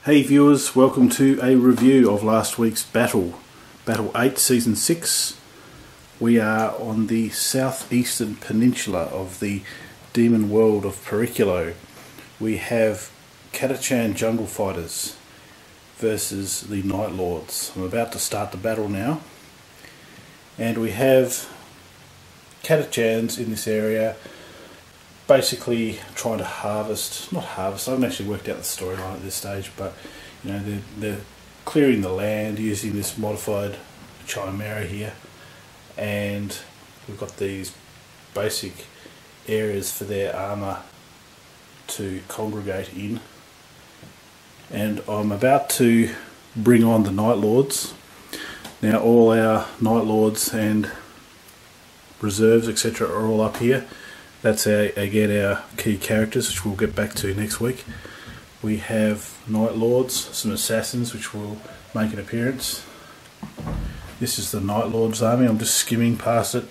Hey viewers, welcome to a review of last week's Battle 8 Season 6. We are on the southeastern peninsula of the demon world of Periculo. We have Catachan jungle fighters versus the Night Lords. I'm about to start the battle now. And we have Catachans in this area basically trying to harvest, not harvest, I haven't actually worked out the storyline at this stage, but you know, they're clearing the land using this modified chimera here, and we've got these basic areas for their armour to congregate in. And I'm about to bring on the Night Lords. Now all our Night Lords and reserves etc are all up here. That's again our key characters, which we'll get back to next week. We have Night Lords, some assassins which will make an appearance. This is the Night Lords army. I'm just skimming past it.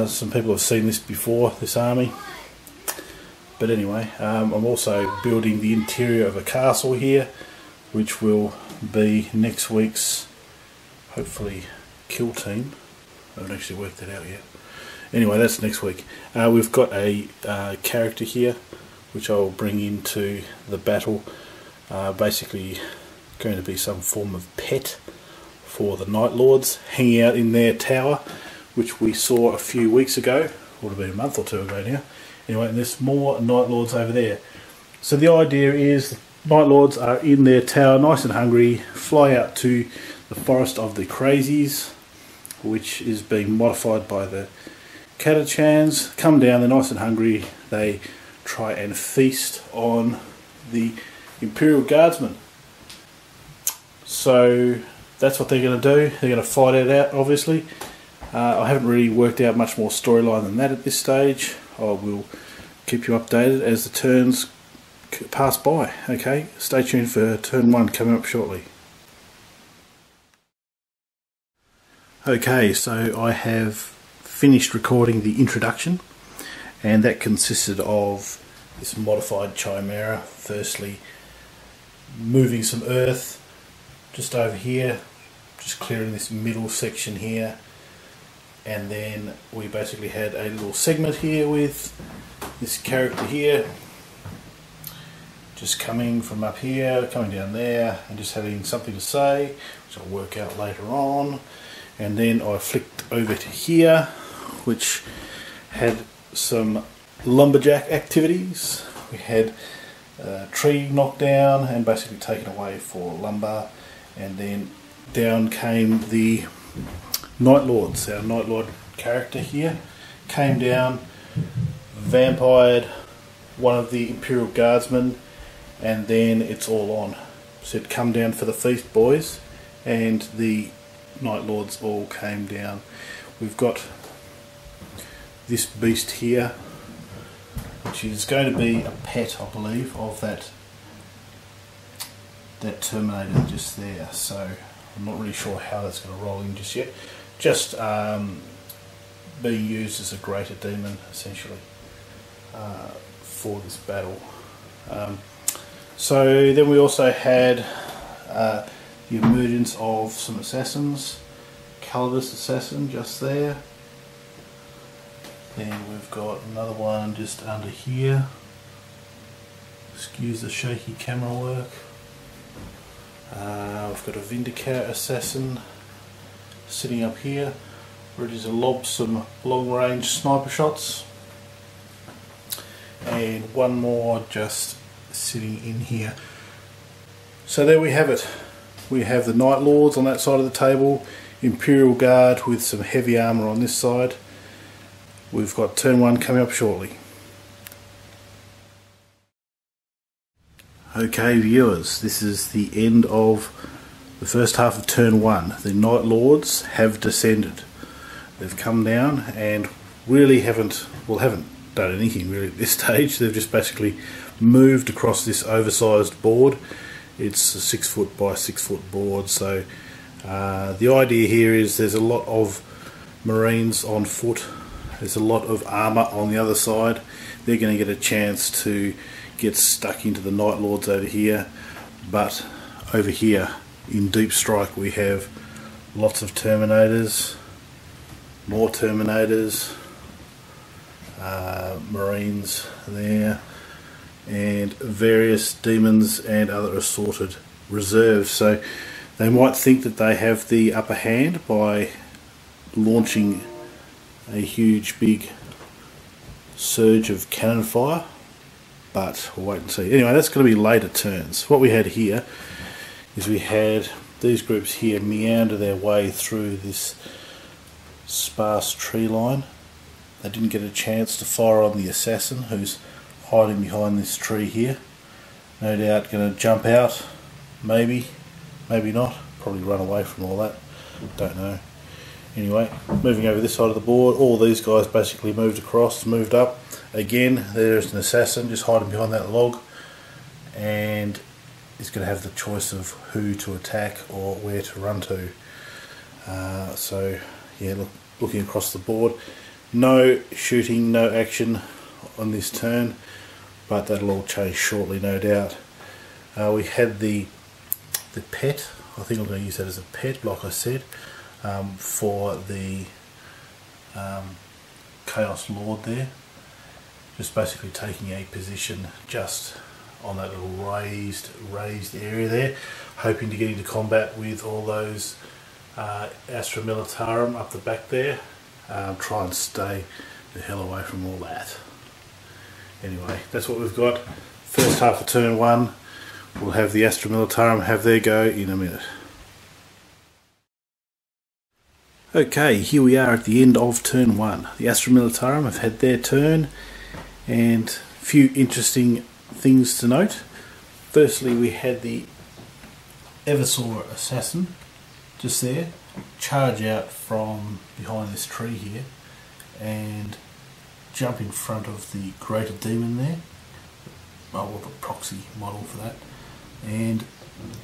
Some people have seen this before, this army. But anyway, I'm also building the interior of a castle here, which will be next week's, hopefully, kill team. I haven't actually worked that out yet. Anyway, that's next week. We've got a character here which I will bring into the battle. Basically going to be some form of pet for the Night Lords, hanging out in their tower, which we saw a few weeks ago. Would have been a month or two ago now. Anyway, and there's more Night Lords over there. So the idea is Night Lords are in their tower, nice and hungry, fly out to the Forest of the Crazies, which is being modified by the Catachans. Come down, they're nice and hungry, they try and feast on the Imperial Guardsmen. So that's what they're going to do. They're going to fight it out, obviously. I haven't really worked out much more storyline than that at this stage. I will keep you updated as the turns pass by. Okay, stay tuned for turn 1 coming up shortly. Okay, so I have finished recording the introduction, and that consisted of this modified chimera. Firstly, moving some earth just over here, just clearing this middle section here, and then we basically had a little segment here with this character here just coming from up here, coming down there, and just having something to say, which I'll work out later on. And then I flicked over to here, which had some lumberjack activities. We had a tree knocked down and basically taken away for lumber, and then down came the Night Lords. Our Night Lord character here came down, vampired one of the Imperial Guardsmen, and then it's all on. Said, come down for the feast, boys, and the Night Lords all came down. We've got this beast here, which is going to be a pet, I believe, of that Terminator just there. So I'm not really sure how that's going to roll in just yet. Just being used as a greater demon, essentially, for this battle. So then we also had the emergence of some assassins. Calidus assassin just there. Then we've got another one just under here. Excuse the shaky camera work. We've got a Vindicator assassin sitting up here, ready to lob some long range sniper shots. And one more just sitting in here. So there we have it. We have the Night Lords on that side of the table, Imperial Guard with some heavy armour on this side. We've got turn 1 coming up shortly. Okay viewers, this is the end of the first half of turn 1. The Night Lords have descended. They've come down and really haven't done anything really at this stage. They've just basically moved across this oversized board. It's a 6 foot by 6 foot board, so the idea here is there's a lot of Marines on foot. There's a lot of armour on the other side. They're going to get a chance to get stuck into the Night Lords over here. but over here in Deep Strike we have lots of Terminators, more Terminators, Marines there, and various demons and other assorted reserves. So they might think that they have the upper hand by launching a huge big surge of cannon fire, but we'll wait and see. Anyway, that's going to be later turns. What we had here is we had these groups here meander their way through this sparse tree line. They didn't get a chance to fire on the assassin who's hiding behind this tree here. No doubt going to jump out, maybe not, probably run away from all that, don't know. Anyway, moving over this side of the board, all these guys basically moved across, moved up. Again, there's an assassin just hiding behind that log, and he's going to have the choice of who to attack or where to run to. So yeah, looking across the board, no shooting, no action on this turn, but that'll all change shortly, no doubt. We had the pet. I think I'm going to use that as a pet, like I said, for the Chaos Lord there. Just basically taking a position just on that little raised area there, hoping to get into combat with all those Astra Militarum up the back there. Try and stay the hell away from all that. Anyway, that's what we've got. First half of turn one. We'll have the Astra Militarum have their go in a minute. Okay, here we are at the end of turn one. The Astra Militarum have had their turn, and a few interesting things to note. Firstly, we had the Eversaw Assassin just there charge out from behind this tree here and jump in front of the Greater Demon there. Well, the proxy model for that, and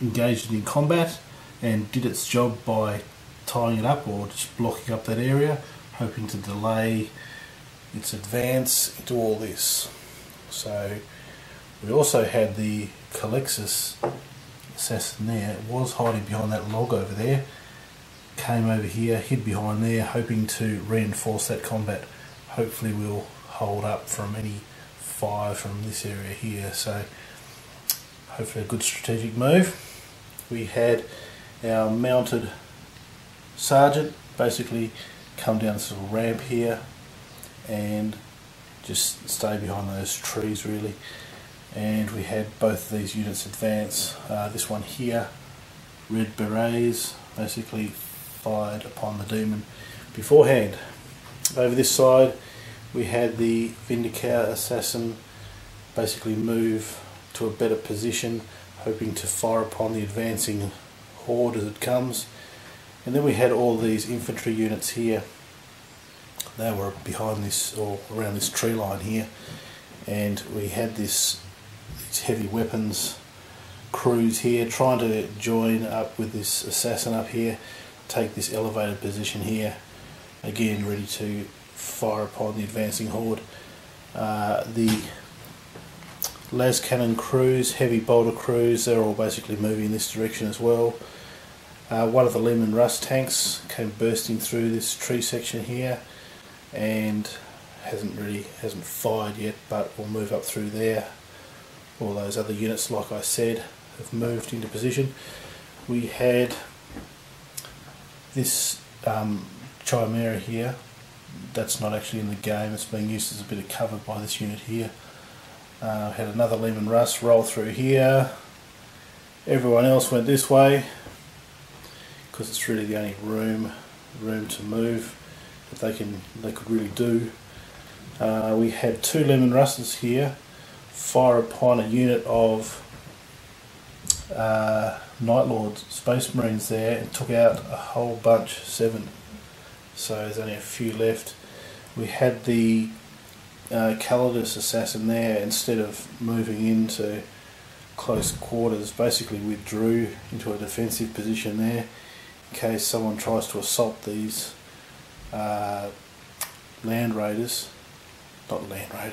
engaged it in combat and did its job by tying it up or just blocking up that area, hoping to delay its advance into all this. So we also had the Calexis Assassin there. It was hiding behind that log over there, came over here, hid behind there, hoping to reinforce that combat. Hopefully we'll hold up from any fire from this area here, so hopefully a good strategic move. We had our mounted sergeant basically come down this little ramp here and just stay behind those trees really, and we had both of these units advance. This one here, red berets, basically fired upon the demon beforehand. Over this side we had the Vindicator Assassin basically move to a better position, hoping to fire upon the advancing horde as it comes. And then we had all these infantry units here. They were behind this, or around this tree line here, and we had these heavy weapons crews here trying to join up with this assassin up here, take this elevated position here, again ready to fire upon the advancing horde. The las cannon crews, heavy bolter crews, they're all basically moving in this direction as well. One of the Lehman Russ tanks came bursting through this tree section here and hasn't fired yet, but will move up through there. All those other units, like I said, have moved into position. We had this Chimera here. That's not actually in the game, it's being used as a bit of cover by this unit here. Had another Lehman Russ roll through here. Everyone else went this way because it's really the only room to move that they could really do. We had two Lehman Russes here fire upon a unit of Night Lords, Space Marines there, and took out a whole bunch, 7. So there's only a few left. We had the Calidus Assassin there, instead of moving into close quarters, basically withdrew into a defensive position there in case someone tries to assault these Lehman Russes,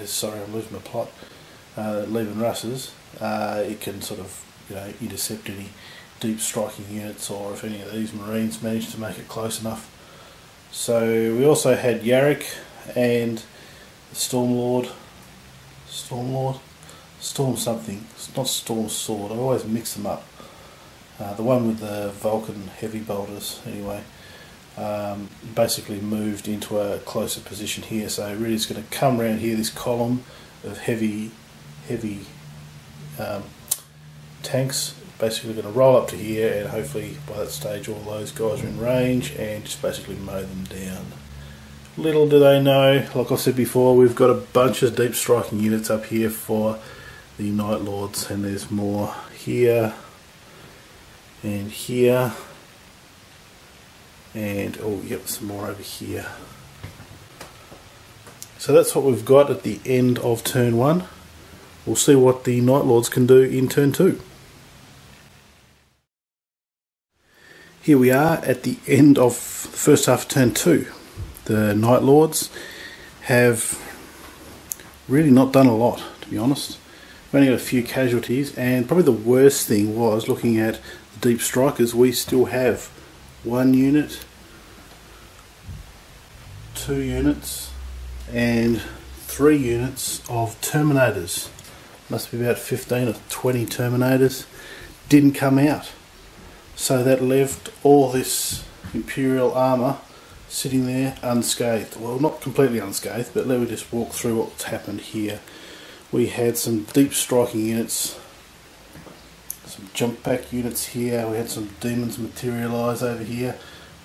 sorry, I'm losing my plot, Lehman Russes. It can sort of intercept any deep striking units, or if any of these Marines managed to make it close enough. So we also had Yarrick and the Storm something. It's not Storm Sword. I always mix them up. The one with the Vulcan heavy bolters, anyway, basically moved into a closer position here. So really, it's going to come around here. This column of heavy tanks basically going to roll up to here, and hopefully by that stage all those guys are in range and just basically mow them down. Little do they know, like I said before, we've got a bunch of deep striking units up here for the Night Lords, and there's more here and here, and oh yep, some more over here. So that's what we've got at the end of turn 1. We'll see what the Night Lords can do in turn 2. Here we are at the end of the first half of turn 2. The Night Lords have really not done a lot, to be honest. We've only got a few casualties, and probably the worst thing was, looking at the deep strikers, we still have 1 unit, 2 units and 3 units of Terminators. Must be about 15 or 20 Terminators. Didn't come out. So that left all this Imperial armour sitting there unscathed. Well, not completely unscathed, but let me just walk through what's happened here. We had some deep striking units, some jump pack units here, we had some demons materialise over here,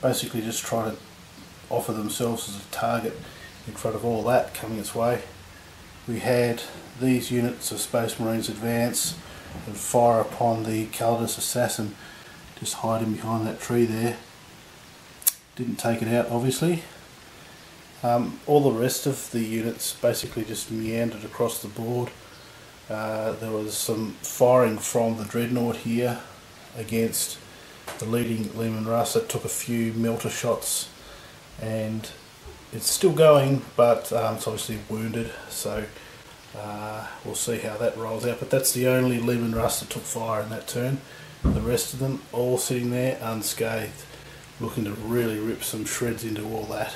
basically just trying to offer themselves as a target in front of all that coming its way. We had these units of Space Marines advance and fire upon the Caldas assassin, just hiding behind that tree there. Didn't take it out, obviously. All the rest of the units basically just meandered across the board. There was some firing from the Dreadnought here against the leading Leman Russ. That took a few melter shots, and it's still going, but it's obviously wounded, so we'll see how that rolls out. But that's the only Leman Russ that took fire in that turn. The rest of them all sitting there unscathed, looking to really rip some shreds into all that.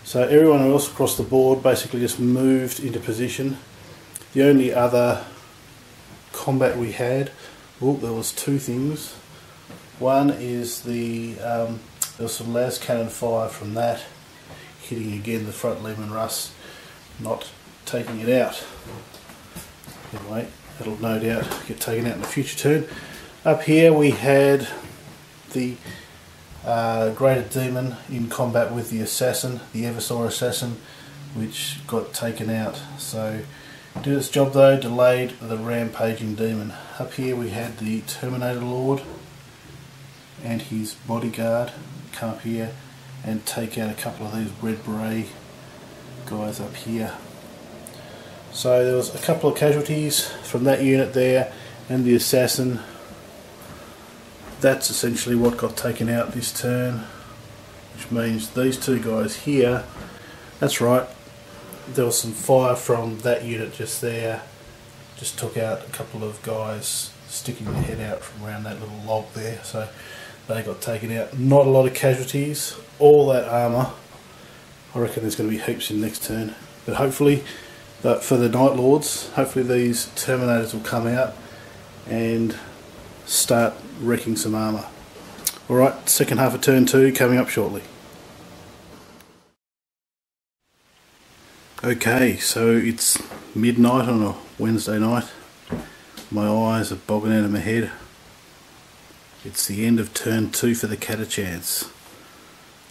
So everyone else across the board basically just moved into position. The only other combat we had, well, there was 2 things. One is there was some las cannon fire from that, hitting again the front Leman Russ, not taking it out. Anyway, that'll no doubt get taken out in a future turn. Up here we had the Greater Demon in combat with the Assassin, the Eversaw Assassin, which got taken out. So did its job though, delayed the Rampaging Demon. Up here we had the Terminator Lord and his bodyguard come up here and take out a couple of these Red Beret guys up here. So there was a couple of casualties from that unit there and the Assassin. That's essentially what got taken out this turn, which means these 2 guys here, that's right, there was some fire from that unit just there, just took out a couple of guys sticking their head out from around that little log there, so they got taken out. Not a lot of casualties. All that armour, I reckon there's going to be heaps in next turn, but hopefully for the Night Lords, hopefully these Terminators will come out and start wrecking some armour. Alright, second half of turn 2 coming up shortly. Okay, so it's midnight on a Wednesday night. My eyes are bogging out of my head. It's the end of turn 2 for the Catachans.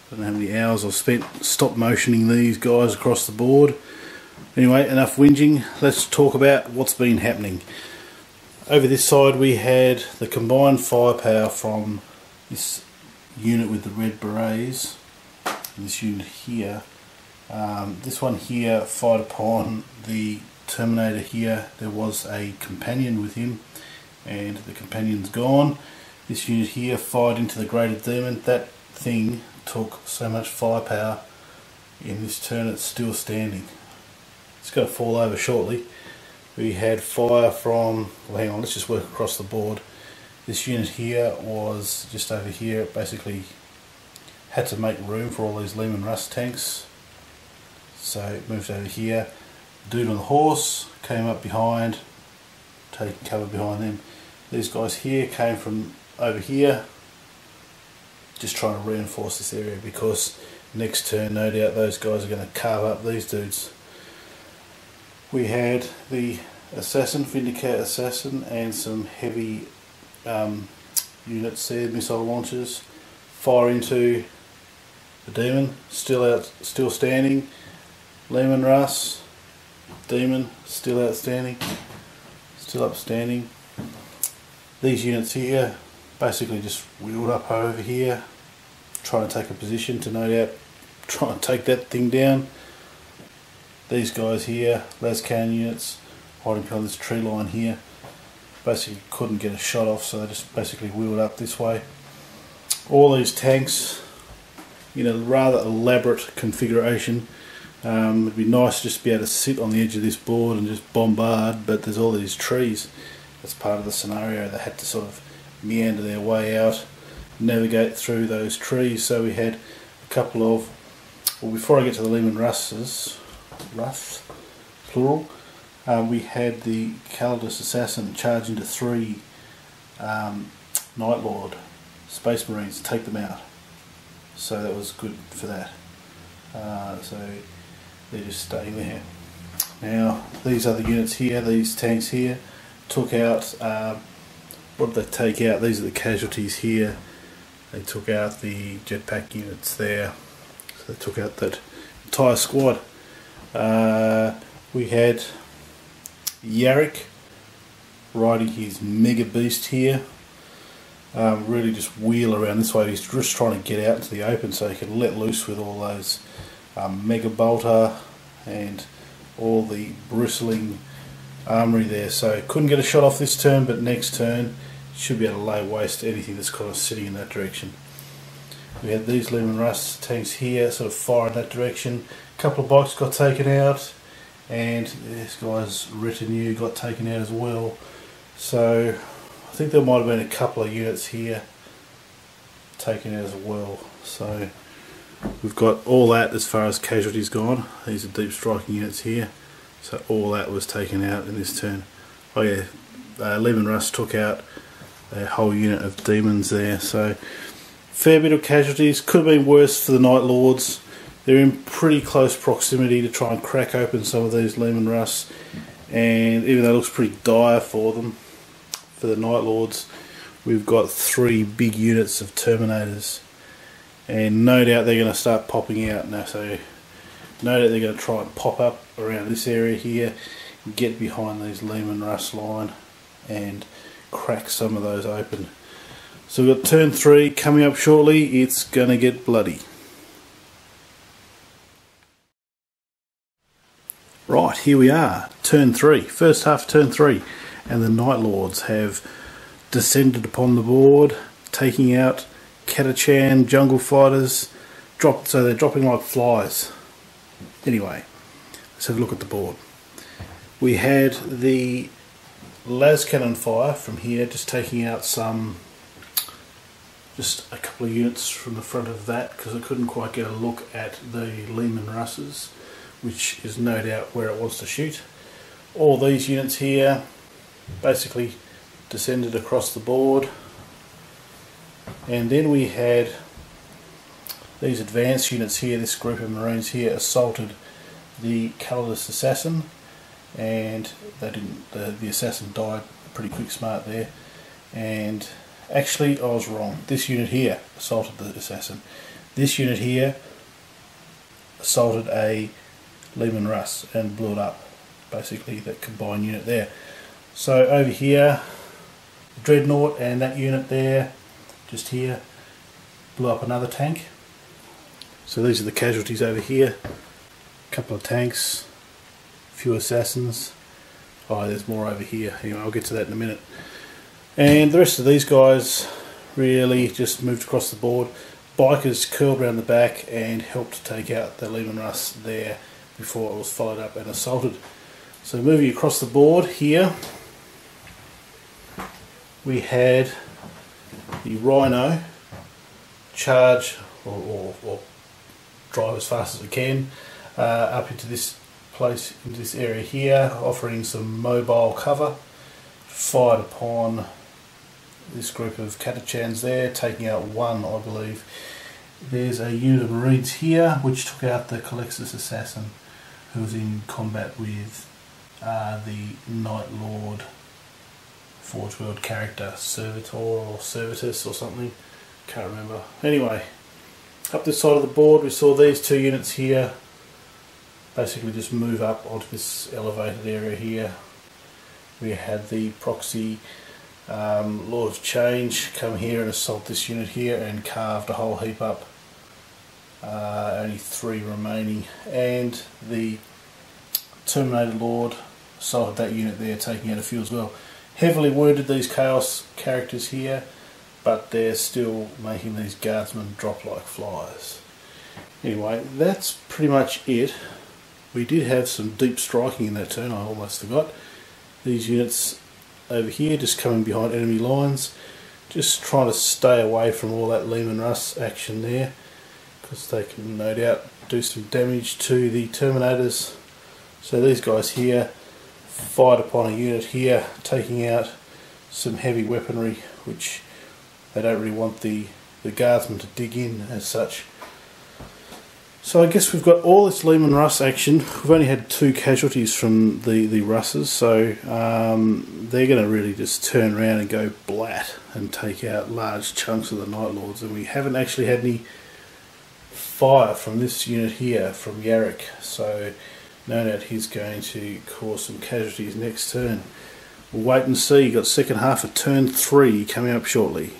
I don't know how many hours I've spent stop motioning these guys across the board. Anyway, enough whinging, let's talk about what's been happening. Over this side we had the combined firepower from this unit with the Red Berets, and this unit here. This one here fired upon the Terminator here. There was a companion with him and the companion's gone. This unit here fired into the Greater Demon. That thing took so much firepower in this turn, it's still standing. It's going to fall over shortly. We had fire from, well, hang on, let's just work across the board. This unit here was just over here. It basically had to make room for all these Lehman Russ tanks, so it moved over here. Dude on the horse came up behind, taking cover behind them. These guys here came from over here, just trying to reinforce this area, because next turn no doubt those guys are going to carve up these dudes. We had the assassin, Vindicator assassin, and some heavy units there, missile launchers, fire into the demon, still standing. Lehman Russ, demon, still outstanding, still upstanding. These units here basically just wheeled up over here, trying to take a position to no doubt try and take that thing down. These guys here, las cannon units, hiding behind this tree line here, basically couldn't get a shot off, so they just basically wheeled up this way. All these tanks, you know, rather elaborate configuration. It'd be nice just to be able to sit on the edge of this board and just bombard, but there's all these trees. That's part of the scenario. They had to sort of meander their way out, navigate through those trees. So we had a couple of, well, before I get to the Lehman Russes, Russ, plural, we had the Catachans assassin charge into 3 Night Lord Space Marines, take them out. So that was good for that. So they're just staying there. Now these other units here, these tanks here, took out, what did they take out? These are the casualties here. They took out the jetpack units there. So they took out that entire squad. We had Yarrick riding his mega beast here. Really just wheel around this way. He's just trying to get out into the open so he can let loose with all those mega bolter and all the bristling armory there. So couldn't get a shot off this turn, but next turn should be able to lay waste to anything that's kind of sitting in that direction. We had these Lehman Russ tanks here, sort of fire in that direction. A couple of bikes got taken out, and this guy's retinue got taken out as well. So I think there might have been a couple of units here taken out as well. So we've got all that as far as casualties gone. These are deep striking units here. So all that was taken out in this turn. Oh yeah, Lehman Russ took out a whole unit of demons there. So fair bit of casualties. Could have been worse for the Night Lords. They're in pretty close proximity to try and crack open some of these Lehman Russ, and even though it looks pretty dire for them, for the Night Lords, we've got 3 big units of Terminators, and no doubt they're going to start popping out now. So no doubt they're going to try and pop up around this area here, get behind these Lehman Russ line and crack some of those open. So we've got turn 3 coming up shortly. It's going to get bloody. Right, here we are, turn 3, first half turn 3, and the Night Lords have descended upon the board, taking out Catachan jungle fighters, so they're dropping like flies. Anyway, let's have a look at the board. We had the las cannon fire from here, just taking out just a couple of units from the front of that, because I couldn't quite get a look at the Lehman Russes, which is no doubt where it wants to shoot. All these units here basically descended across the board, and then we had these advanced units here. This group of Marines here assaulted the Catachans assassin, and they didn't. The assassin died pretty quick smart there. And actually, I was wrong. This unit here assaulted the assassin. This unit here assaulted a Lehman Russ and blew it up. Basically, that combined unit there. So over here, Dreadnought and that unit there, just here, blew up another tank. So these are the casualties over here. A couple of tanks, a few assassins. Oh, there's more over here. Anyway, I'll get to that in a minute. And the rest of these guys really just moved across the board. Bikers curled around the back and helped to take out the Lehman Russ there before it was followed up and assaulted. So moving across the board here, we had the Rhino charge or drive as fast as it can up into this place, into this area here, offering some mobile cover. Fired upon this group of Catachans there, taking out one, I believe. There's a unit of Marines here which took out the Colexus assassin who was in combat with the Night Lord Forge World character, Servitor or Servitus or something, can't remember. Anyway, up this side of the board we saw these two units here basically just move up onto this elevated area here. We had the proxy Lord of Change come here and assault this unit here and carved a whole heap up. Only 3 remaining, and the Terminator Lord assaulted that unit there, taking out a few as well. Heavily wounded these Chaos characters here, but they're still making these guardsmen drop like flies. Anyway, that's pretty much it. We did have some deep striking in that turn, I almost forgot. These units over here just coming behind enemy lines, just trying to stay away from all that Lehman Russ action there, because they can no doubt do some damage to the Terminators. So these guys here fired upon a unit here, taking out some heavy weaponry, which they don't really want the guardsmen to dig in as such. So I guess we've got all this Lehman Russ action. We've only had 2 casualties from the Russes, so they're going to really just turn around and go blat and take out large chunks of the Night Lords. And we haven't actually had any fire from this unit here, from Yarrick, so no doubt he's going to cause some casualties next turn. We'll wait and see. You've got second half of turn 3 coming up shortly.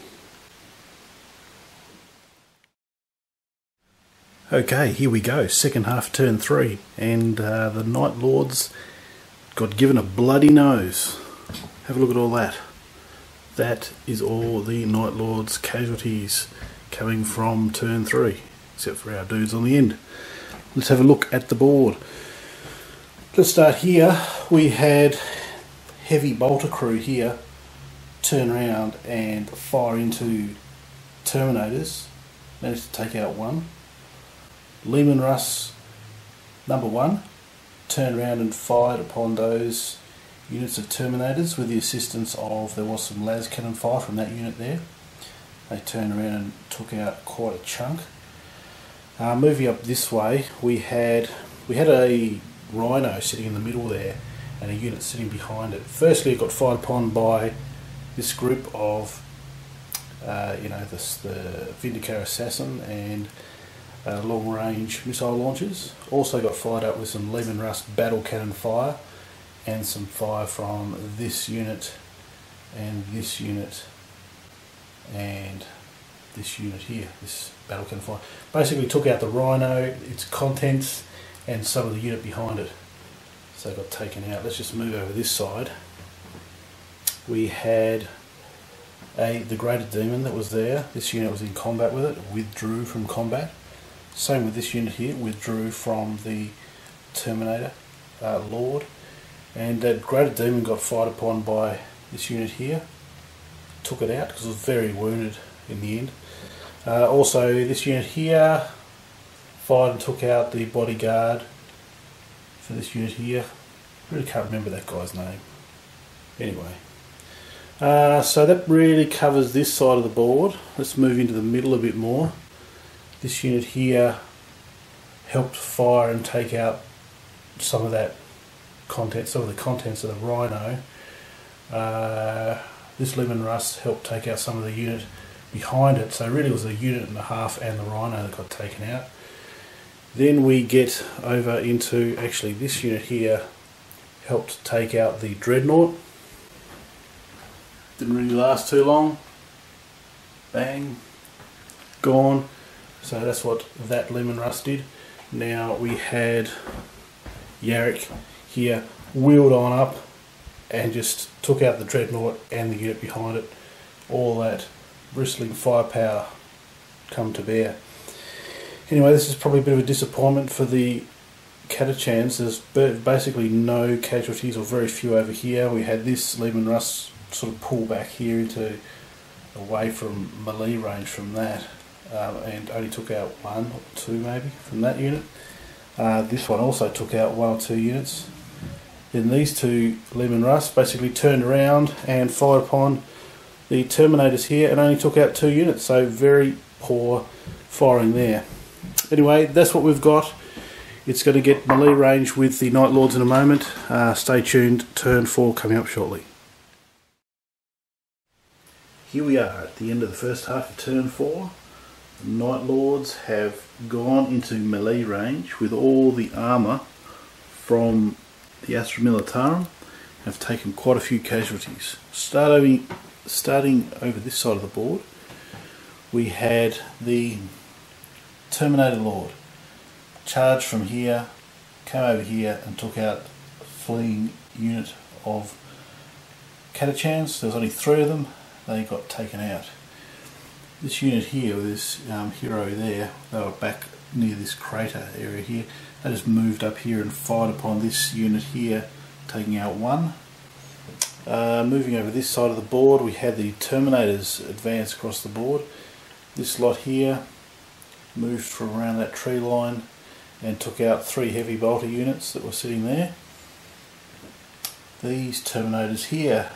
Okay, here we go, second half turn 3, and the Night Lords got given a bloody nose. Have a look at all that. That is all the Night Lords casualties coming from turn 3, except for our dudes on the end. Let's have a look at the board. Let's start here. We had heavy bolter crew here turn around and fire into Terminators. Managed to take out one. Lehman Russ number 1 turned around and fired upon those units of Terminators with the assistance of, there was some las cannon fire from that unit there. They turned around and took out quite a chunk. Moving up this way, we had a Rhino sitting in the middle there and a unit sitting behind it. Firstly, it got fired upon by this group of the Vindicator assassin and long-range missile launchers. Also got fired up with some Lehman Russ battle cannon fire and some fire from this unit and this unit and this unit here, this battle cannon fire. Basically took out the Rhino, its contents, and some of the unit behind it. So they got taken out. Let's just move over this side. We had the Greater Demon that was there. This unit was in combat with it, withdrew from combat. Same with this unit here, withdrew from the Terminator Lord. And that Greater Demon got fired upon by this unit here. Took it out because it was very wounded in the end. Also this unit here fired and took out the bodyguard for this unit here. Really can't remember that guy's name. Anyway. So that really covers this side of the board. Let's move into the middle a bit more. This unit here helped fire and take out some of that content, some of the contents of the Rhino. This Lehman Russ helped take out some of the unit behind it, so really it was a unit and a half and the Rhino that got taken out. Then we get over into, actually this unit here helped take out the Dreadnought. Didn't really last too long. Bang. Gone. So that's what that Lehman Russ did. Now we had Yarrick here wheeled on up and just took out the Dreadnought and the unit behind it. All that bristling firepower come to bear. Anyway, this is probably a bit of a disappointment for the Catachans, there's basically no casualties, or very few over here. We had this Lehman Russ sort of pull back here into away from melee range from that, and only took out 1 or 2 maybe from that unit. This one also took out 1 or 2 units. Then these 2 Lehman Russ basically turned around and fired upon the Terminators here and only took out 2 units, so very poor firing there. Anyway, that's what we've got. It's going to get melee range with the Night Lords in a moment. Stay tuned, turn 4 coming up shortly. Here we are at the end of the first half of turn 4. The Night Lords have gone into melee range with all the armour from the Astra Militarum, have taken quite a few casualties. Starting over this side of the board, we had the Terminator Lord charged from here, came over here and took out a fleeing unit of Catachans. There was only 3 of them, they got taken out. This unit here, with this hero there, they were back near this crater area here. They just moved up here and fired upon this unit here, taking out 1. Moving over this side of the board, we had the Terminators advance across the board. This lot here moved from around that tree line and took out 3 heavy bolter units that were sitting there. These Terminators here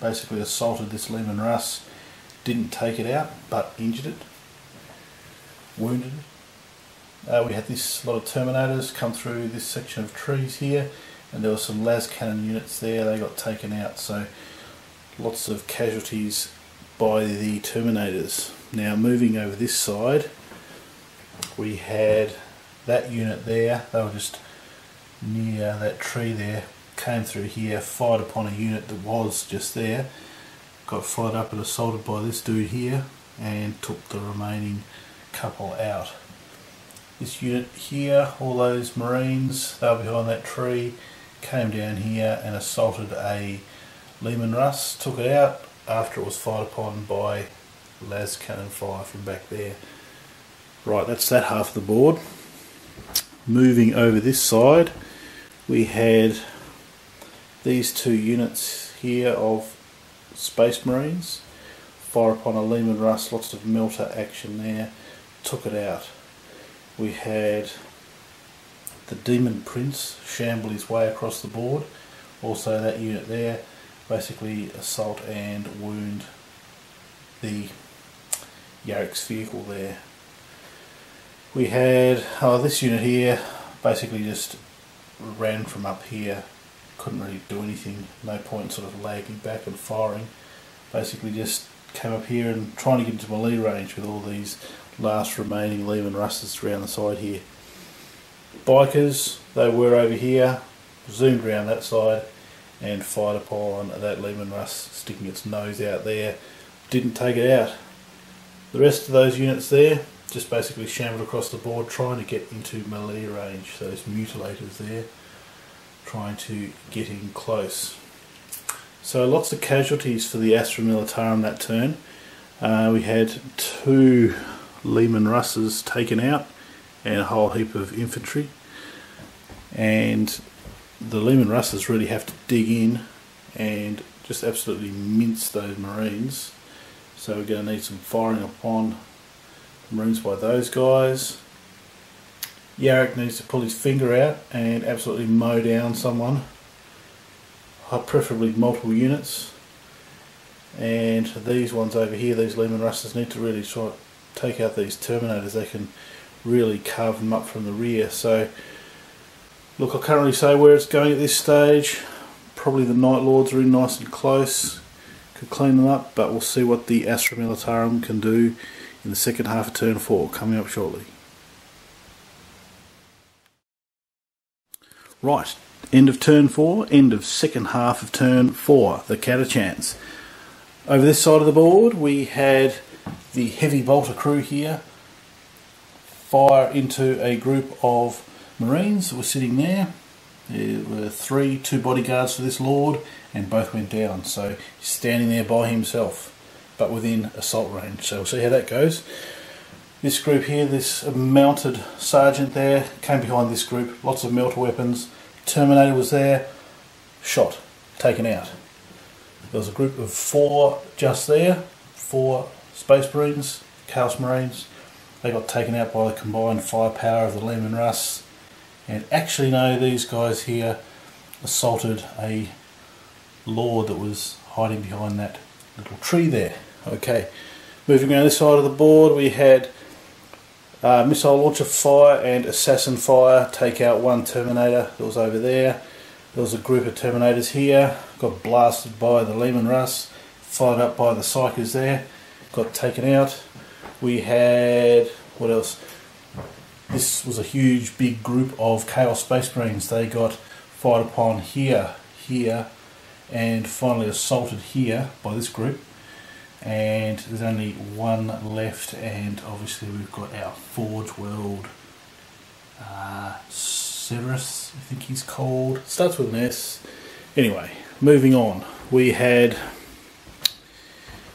basically assaulted this Lehman Russ, didn't take it out but injured it, wounded it. We had this lot of Terminators come through this section of trees here, and there were some las cannon units there, they got taken out, so lots of casualties by the Terminators. Now moving over this side, we had that unit there, they were just near that tree there, came through here, fired upon a unit that was just there, got fired up and assaulted by this dude here and took the remaining couple out. This unit here, all those Marines, they were behind that tree, came down here and assaulted a Lehman Russ, took it out after it was fired upon by las cannon fire from back there. Right, that's that half of the board. Moving over this side, we had these 2 units here of Space Marines fire upon a Lehman Russ, lots of melter action there, took it out. We had the Demon Prince shamble his way across the board, also that unit there, basically assault and wound the Yarick's vehicle there. We had this unit here, basically just ran from up here, couldn't really do anything, no point sort of lagging back and firing, basically just came up here and trying to get into melee range with all these last remaining Lehman Russes around the side here. Bikers, they were over here, zoomed around that side and fired upon that Lehman Russ sticking its nose out there, didn't take it out. The rest of those units there just basically shambled across the board trying to get into melee range, those mutilators there trying to get in close. So lots of casualties for the Astra Militarum that turn. We had 2 Lehman Russes taken out and a whole heap of infantry, and the Lehman Russes really have to dig in and just absolutely mince those Marines, so we're going to need some firing upon Marines by those guys. Yarick needs to pull his finger out and absolutely mow down someone, preferably multiple units, and these ones over here, these Lehman Russes, need to really try to take out these Terminators. They can really carve them up from the rear. So look, I can't really say where it's going at this stage. Probably the Night Lords are in nice and close, could clean them up, but we'll see what the Astra Militarum can do in the second half of turn 4 coming up shortly. Right, end of turn 4, end of second half of turn 4, the Catachans. Over this side of the board we had the heavy bolter crew here fire into a group of Marines that were sitting there. There were 2 bodyguards for this Lord, and both went down, so he's standing there by himself but within assault range, so we'll see how that goes. This group here, this mounted sergeant there, came behind this group, lots of melter weapons. Terminator was there, shot, taken out. There was a group of 4 just there, 4 Space Marines, Chaos Marines. They got taken out by the combined firepower of the Lehman Russ. And actually no, these guys here assaulted a lord that was hiding behind that little tree there. Okay, moving around this side of the board, we had missile launcher fire and assassin fire take out 1 Terminator that was over there. There was a group of Terminators here, got blasted by the Lehman Russ, fired up by the Psychers there, got taken out. We had, what else? This was a huge big group of Chaos Space Marines. They got fired upon here, here, and finally assaulted here by this group. And there's only 1 left, and obviously we've got our Forge World Cerberus, I think he's called. Starts with an S. Anyway, moving on. We had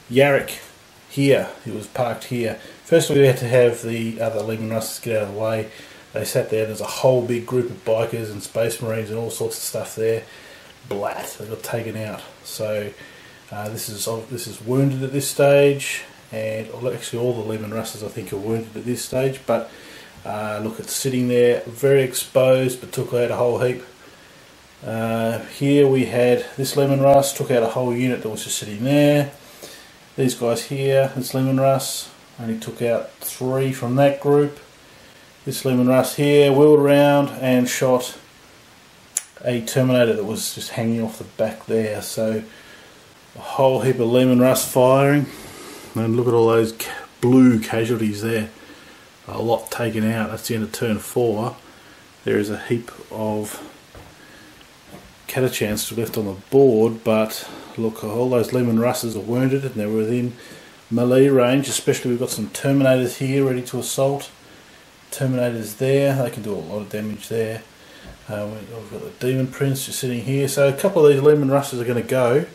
Yarrick here. He was parked here. First we had to have the other Lehman Russes get out of the way. They sat there. There's a whole big group of bikers and Space Marines and all sorts of stuff there. Blat. They got taken out. So this is wounded at this stage, and actually all the Lehman Russes I think are wounded at this stage. But look, it's sitting there, very exposed, but took out a whole heap. Here we had this Lehman Russ, took out a whole unit that was just sitting there. These guys here, this Lehman Russ, only took out 3 from that group. This Lehman Russ here wheeled around and shot a Terminator that was just hanging off the back there. So a whole heap of Lehman Russ firing, and look at all those blue casualties there. A lot taken out. That's the end of turn 4. There is a heap of Catachans still left on the board, but look, all those Lehman Russes are wounded and they're within melee range. Especially we've got some Terminators here ready to assault. Terminators there, they can do a lot of damage there. We've got the Demon Prince just sitting here. So a couple of these Lehman Russes are going to go.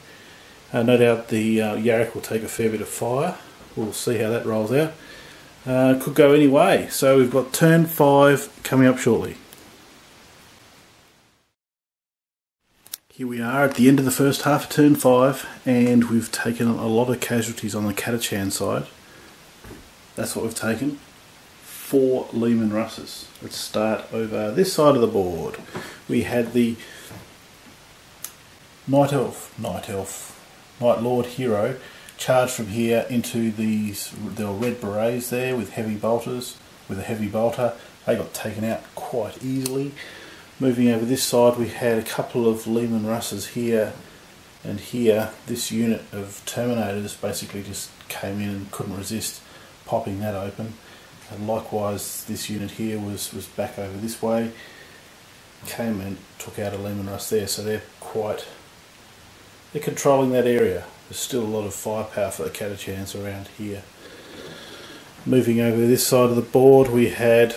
No doubt the Yarrick will take a fair bit of fire. We'll see how that rolls out. Could go any way. So we've got turn 5 coming up shortly. Here we are at the end of the first half of turn 5, and we've taken a lot of casualties on the Catachan side. That's what we've taken. 4 Lehman Russes. Let's start over this side of the board. We had the Night Lord hero charged from here into these. There were red berets there with heavy bolters. With a heavy bolter, they got taken out quite easily. Moving over this side, we had a couple of Lehman Russes here and here. This unit of Terminators basically just came in and couldn't resist popping that open. And likewise, this unit here was back over this way, came and took out a Lehman Russ there. So they're controlling that area. There's still a lot of firepower for the Catachans around here. Moving over this side of the board, we had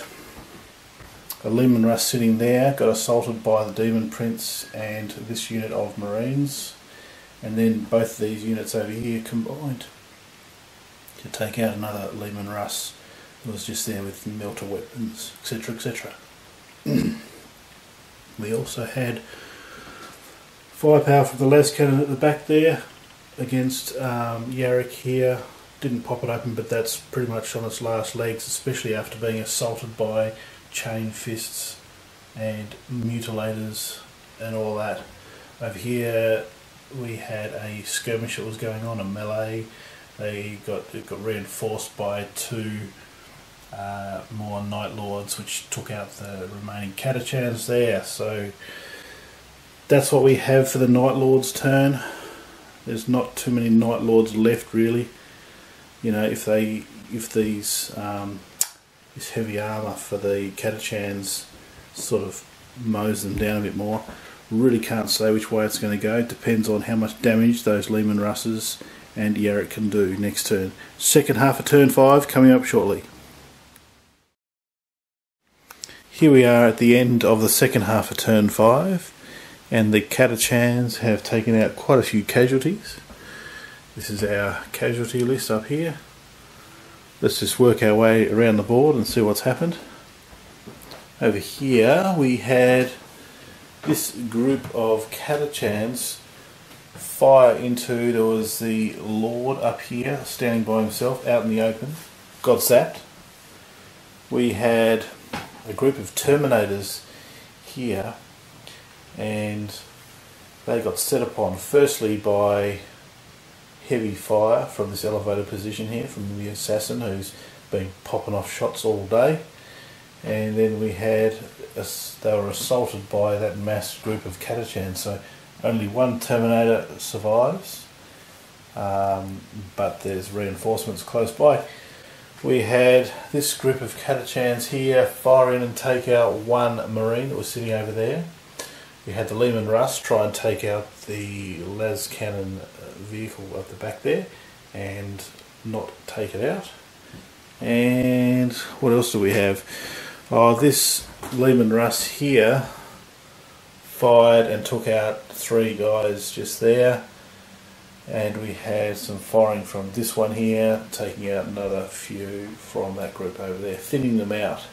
a Lehman Russ sitting there, got assaulted by the Demon Prince and this unit of Marines, and then both of these units over here combined to take out another Lehman Russ that was just there with melter weapons, etc, etc. We also had firepower from the las cannon at the back there against Yarrick here. Didn't pop it open, but that's pretty much on its last legs, especially after being assaulted by chain fists and mutilators and all that. Over here we had a skirmish that was going on, a melee. It got reinforced by 2 more Night Lords, which took out the remaining Catachans there. So that's what we have for the Night Lord's turn. There's not too many Night Lords left really. You know, if these this heavy armour for the Catachans sort of mows them down a bit more. Really can't say which way it's going to go. It depends on how much damage those Lehman Russes and Yarrick can do next turn. Second half of turn 5 coming up shortly. Here we are at the end of the second half of turn 5, and the Catachans have taken out quite a few casualties. This is our casualty list up here. let's just work our way around the board and see what's happened. Over here we had this group of Catachans fire into, there was the Lord up here standing by himself out in the open, got zapped. We had a group of Terminators here and they got set upon firstly by heavy fire from this elevated position here from the assassin who's been popping off shots all day, and then we had they were assaulted by that mass group of Catachans. So only one Terminator survives, but there's reinforcements close by. We had this group of Catachans here fire in and take out one Marine that was sitting over there. We had the Leman Russ try and take out the las cannon vehicle at the back there and not take it out. And what else do we have? Oh, this Leman Russ here fired and took out 3 guys just there, and we had some firing from this one here taking out another few from that group over there, thinning them out.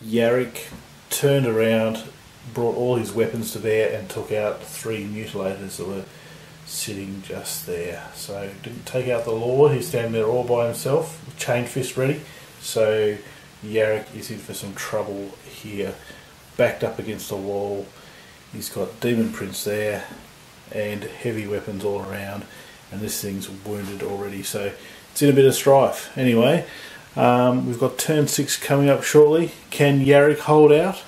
Yarrick turned around, brought all his weapons to bear and took out 3 mutilators that were sitting just there. So didn't take out the Lord, he's standing there all by himself, chain fist ready. So Yarrick is in for some trouble here, backed up against the wall. He's got Demon Prince there and heavy weapons all around, and this thing's wounded already, so it's in a bit of strife. Anyway, we've got turn 6 coming up shortly. Can Yarrick hold out,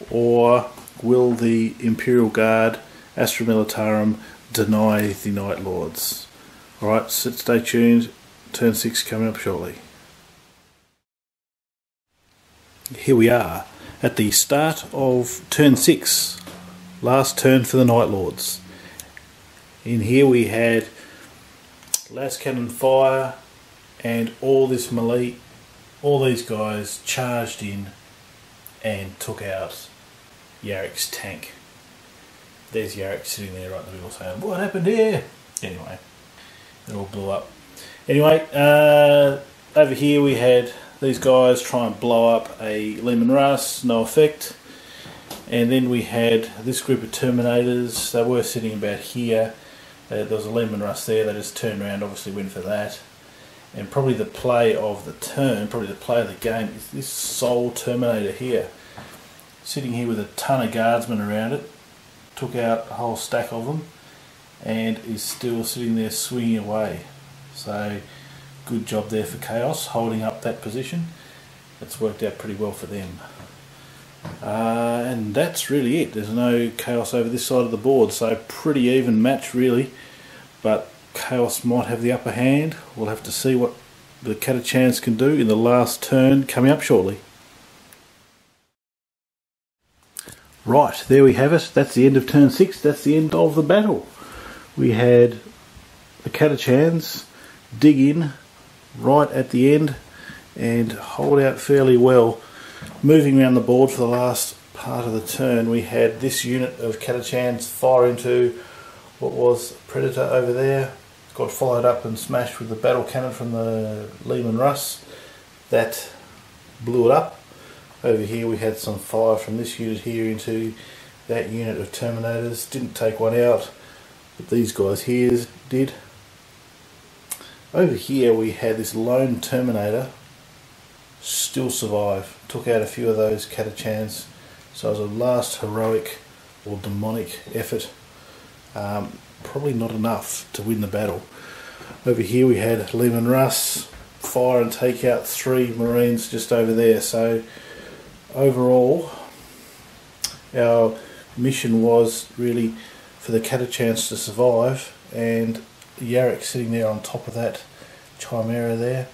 or will the Imperial Guard Astra Militarum deny the Night Lords? Alright, so stay tuned. Turn 6 coming up shortly. Here we are at the start of turn 6, last turn for the Night Lords. In here we had las cannon fire and all this melee, all these guys charged in and took out Yarrick's tank. There's Yarrick sitting there right in the middle saying, "What happened here?" Anyway, it all blew up. Anyway, over here we had these guys try and blow up a Leman Russ, no effect. And then we had this group of Terminators, they were sitting about here. There was a Leman Russ there, they just turned around, obviously went for that. And probably the play of the turn, probably the play of the game, is this sole Terminator here. Sitting here with a ton of guardsmen around it, took out a whole stack of them, and is still sitting there swinging away. So good job there for Chaos, holding up that position. It's worked out pretty well for them. And that's really it. There's no Chaos over this side of the board, so pretty even match really, but Chaos might have the upper hand. We'll have to see what the Catachans can do in the last turn coming up shortly. Right, there we have it. That's the end of turn 6. That's the end of the battle. We had the Catachans dig in right at the end and hold out fairly well. Moving around the board for the last part of the turn, we had this unit of Catachans fire into what was Predator over there. Got followed up and smashed with the battle cannon from the Leman Russ. That blew it up. Over here we had some fire from this unit here into that unit of Terminators. Didn't take one out, but these guys here did. Over here we had this lone Terminator still survive. Took out a few of those Catachans. So it was a last heroic or demonic effort. Probably not enough to win the battle. Over here we had Leman Russ fire and take out 3 Marines just over there. So overall our mission was really for the Catachans to survive, and Yarrick sitting there on top of that Chimera there,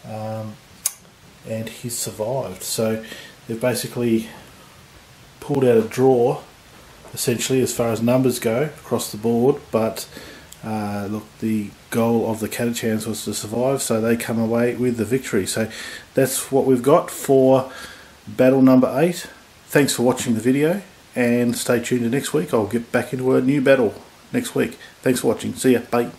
and he's survived. So they've basically pulled out a draw essentially as far as numbers go across the board, but look, the goal of the Catachans was to survive, so they come away with the victory. So that's what we've got for battle number 8. Thanks for watching the video, and stay tuned to next week. I'll get back into a new battle next week. Thanks for watching. See ya. Bye.